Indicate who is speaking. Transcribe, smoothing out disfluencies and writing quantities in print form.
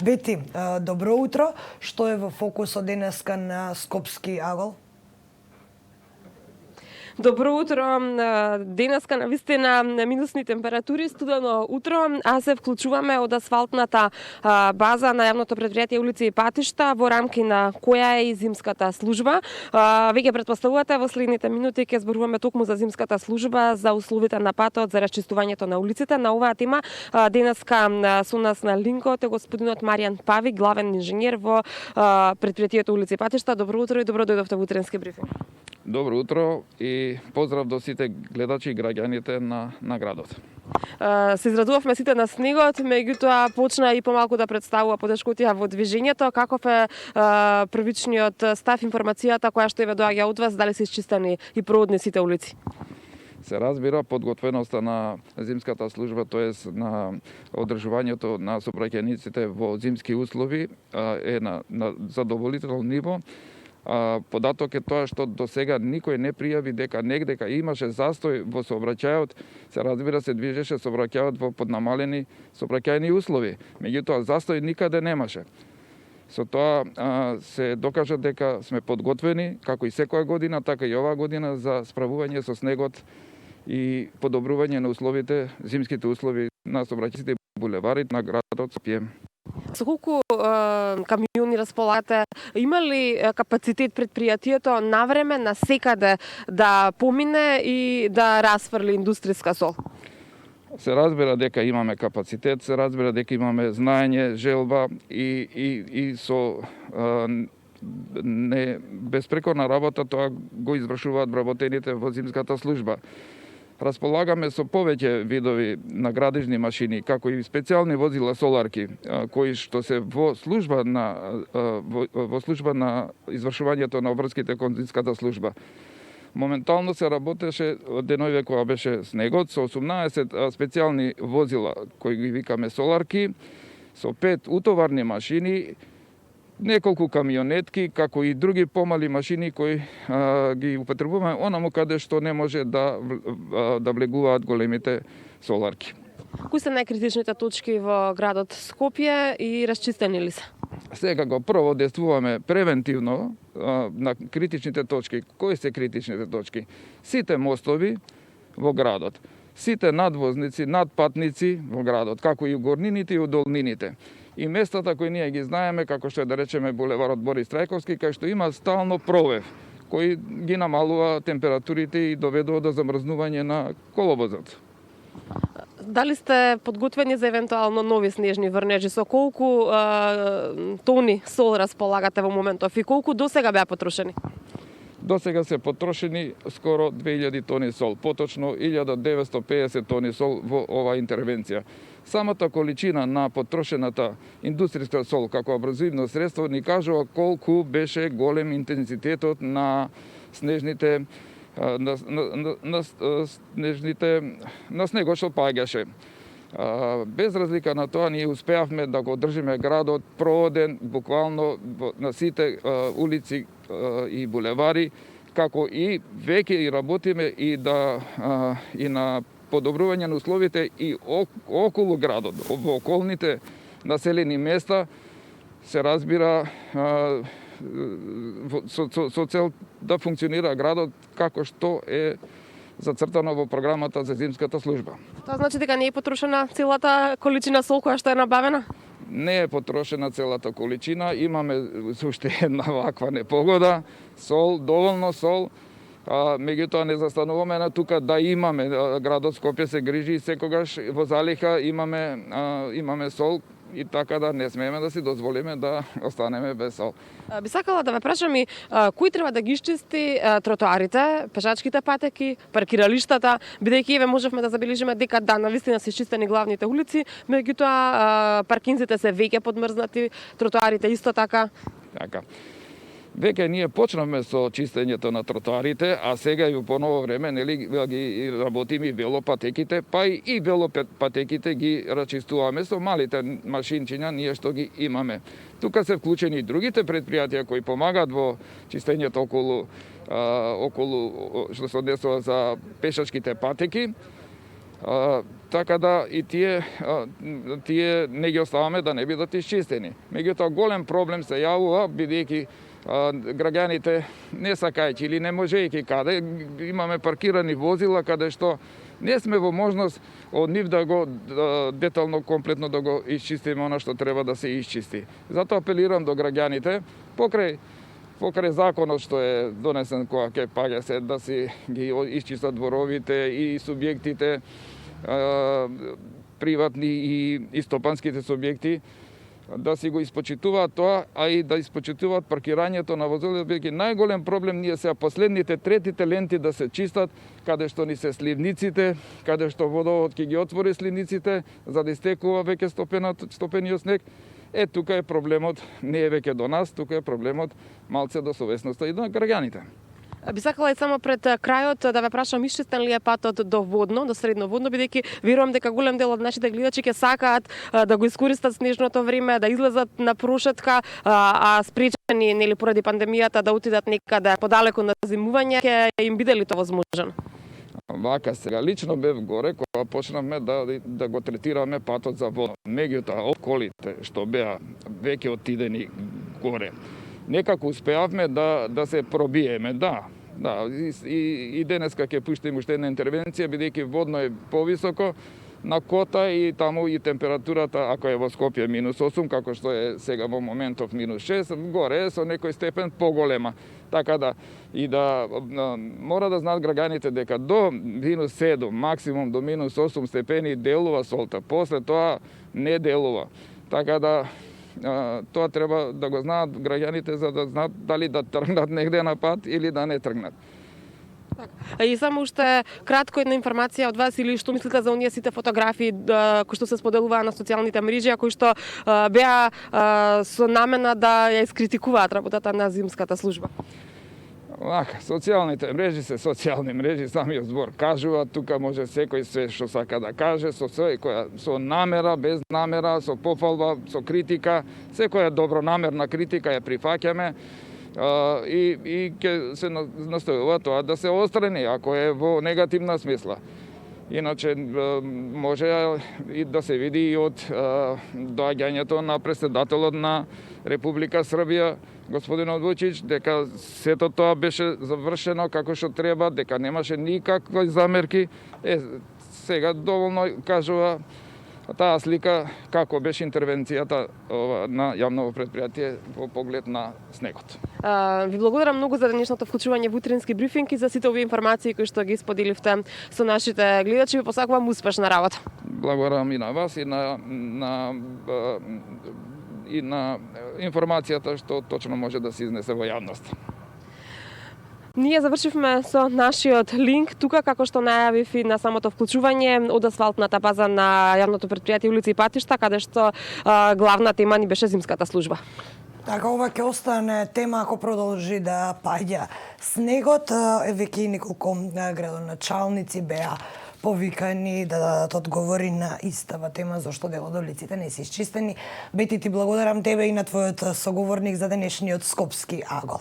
Speaker 1: Вети, добро утро. Што е во фокусот денеска на Скопски агол?
Speaker 2: Добро утро. Денеска навистина минусни температури, студено утро, а се вклучуваме од асфалтната база на јавното предпријатие улици и патишта во рамки на која е и зимската служба. Веќе претпоставувате во следните минути ќе зборуваме токму за зимската служба, за условите на патот, за расчистувањето на улиците. На оваа тема денеска со нас на линкот е господинот Маријан Пави, главен инженер во предпријатието улици и патишта. Добро утро и добро дојдовте во утренски брифинг.
Speaker 3: Добро утро и поздрав до сите гледачи и граѓаните на градот.
Speaker 2: Се израдувавме сите на снегот, меѓутоа почна и помалку да представува потешкотија во движењето. Каков е првичниот став, информацијата која што ве доаѓа од вас, дали се исчистени и проводни сите улици?
Speaker 3: Се разбира, подготвеноста на зимската служба, тоест на одржувањето на сообраќајниците во зимски услови е на задоволително ниво. Податок е тоа што до сега никој не пријави дека негдека имаше застој во сообраќајот, се разбира се движеше сообраќајот во поднамалени сообраќајни услови, меѓутоа застој никаде немаше. Со тоа се докажа дека сме подготвени, како и секоја година, така и оваа година, за справување со снегот и подобрување на условите, зимските услови на сообраќајните булеварите на градот Скопје.
Speaker 2: Со колку камиони располагате? Има ли капацитет предпријатието навреме на секаде да помине и да расфрли индустријска сол?
Speaker 3: Се разбира дека имаме капацитет, се разбира дека имаме знаење, желба и со не безпрекорна работа тоа го извршуваат вработените во зимската служба. Располагаме со повеќе видови на градежни машини, како и специјални возила соларки, кои што се во служба на извршувањето на обврските кон зимската служба. Моментално се работеше денојве кога беше снегот со 18 специјални возила кои ги викаме соларки, со 5 утоварни машини, неколку камионетки, како и други помали машини кои ги употребуваме онаму каде што не може да влегуваат големите соларки.
Speaker 2: Кои се најкритичните точки во градот Скопје и расчистени ли се?
Speaker 3: Сега го прво действуваме превентивно на критичните точки. Кои се критичните точки? Сите мостови во градот, сите надвозници, надпатници во градот, како и горнините и удолнините. И местата кои ние ги знаеме, како што е да речеме булеварот Борис Трајковски, кај што има стално провев, кој ги намалува температурите и доведува до замрзнување на коловозот.
Speaker 2: Дали сте подготвени за евентуално нови снежни врнежи? Со колку тони сол располагате во моментов и колку досега беа потрошени?
Speaker 3: До сега се потрошени скоро 2000 тони сол, поточно 1950 тони сол во оваа интервенција. Самата количина на потрошената индустријска сол како абразивно средство ни кажува колку беше голем интензитетот на снежните на снегот што паѓаше. Без разлика на тоа, ние успеавме да го одржиме градот проводен буквално на сите улици и булевари, како и веќе и работиме и на подобрување на условите и околу градот, во околните населени места, се разбира со цел да функционира градот како што е зацртано во програмата за зимската служба.
Speaker 2: Тоа значи дека не е потрошена целата количина сол која што е набавена?
Speaker 3: Не е потрошена целата количина, имаме уште една ваква непогода, сол, доволно сол, меѓутоа не застануваме на тука да имаме, градот Скопје се грижи секогаш во залиха имаме сол, и така да не смееме да си дозволиме да останеме без сол.
Speaker 2: Би сакала да ве прашам и кој треба да ги исчисти тротоарите, пешачките патеки, паркиралиштата, бидејќи еве можевме да забележиме дека навистина се исчистени главните улици, меѓутоа паркинзите се веќе подмрзнати, тротоарите исто така.
Speaker 3: Така. Веќе ние почнавме со чистењето на тротоарите, а сега и по ново време нели ги работиме и велопатеките, па и велопатеките ги рачистуваме со малите машинчиња ние што ги имаме. Тука се вклучени и другите предпријатија кои помагаат во чистењето околу што се однесува за пешачките патеки. Така да и тие не ги оставаме да не бидат исчистени. Меѓутоа голем проблем се јавува бидејќи граѓаните не сакајќи или не можејќи каде имаме паркирани возила каде што не сме во можност од нив да го детално комплетно да го исчистиме она што треба да се исчисти. Затоа апелирам до граѓаните покрај законот што е донесен кога ќе паѓа се да си ги исчистат дворовите и субјектите приватни и стопанските субјекти да си го испочитуваат тоа, а и да испочитуваат паркирањето на возила, бидејќи најголем проблем ние сега последните третите ленти да се чистат каде што ни се сливниците, каде што водовод ќе ги отвори сливниците за да истекува веќе стопениот снег. Тука е проблемот, не е веќе до нас, тука е проблемот малце до совесноста и до граѓаните.
Speaker 2: Би сакала и само пред крајот да ве прашам исчистен ли е патот до водно, до средно водно, бидејќи верувам дека голем дел од нашите гледачи ќе сакаат да го искористат снежното време, да излезат на прошетка, а спречени нели поради пандемијата да отидат некаде подалеку на зимување, ќе им биде ли тоа возможно?
Speaker 3: Вака сега, лично бев горе кога почнавме да го третираме патот за вода. Меѓутоа, од колите што беа веќе отидени горе, некако успеавме да се пробиеме, да. И денеска ќе пуштиме уште една интервенција, бидејќи водно е повисоко на кота и таму и температурата, ако е во Скопје -8, како што е сега во моментов -6, горе е со некој степен поголема. Така да мора да знаат граѓаните дека до -7, максимум до -8 степени делува солта, после тоа не делува. Така да тоа треба да го знаат граѓаните за да знаат дали да тргнат негде на пат или да не тргнат.
Speaker 2: И само уште кратко една информација од вас или што мислите за оние сите фотографии кои што се споделуваа на социјалните мрежи, а кои што беа со намена да ја искритикуваат работата на зимската служба?
Speaker 3: Социјалните мрежи се социјални мрежи, самиот збор кажува, тука може секој се што сака да каже, со намера, без намера, со пофалба, со критика, секоја добронамерна критика ја прифаќаме и ќе се настојува тоа да се отстрани ако е во негативна смисла. Иначе може и да се види и од доаѓањето на претседателот на Република Србија, господинот Вучич, дека сето тоа беше завршено како што треба, дека немаше никакви замерки. Сега доволно кажува таа слика како беше интервенцијата на јавно предпријатие во поглед на снегот.
Speaker 2: Ви благодарам многу за денешното вклучување во утрински брифинг и за сите овие информации кои што ги споделивте со нашите гледачи. Ви посакувам успешна работа.
Speaker 3: Благодарам и на вас и на информацијата што точно може да се изнесе во јавност.
Speaker 2: Ние завршивме со нашиот линк тука, како што најавив и на самото вклучување од асфалтната база на јавното предпријатие улици и патишта, каде што главна тема ни беше зимската служба.
Speaker 1: Така, ова ќе остане тема ако продолжи да паѓа снегот. Веќе и неколку градоначалници беа повикани да дадат одговори на истава тема зашто дел од улиците не се исчистени. Бети, ти благодарам тебе и на твојот соговорник за денешниот скопски агол.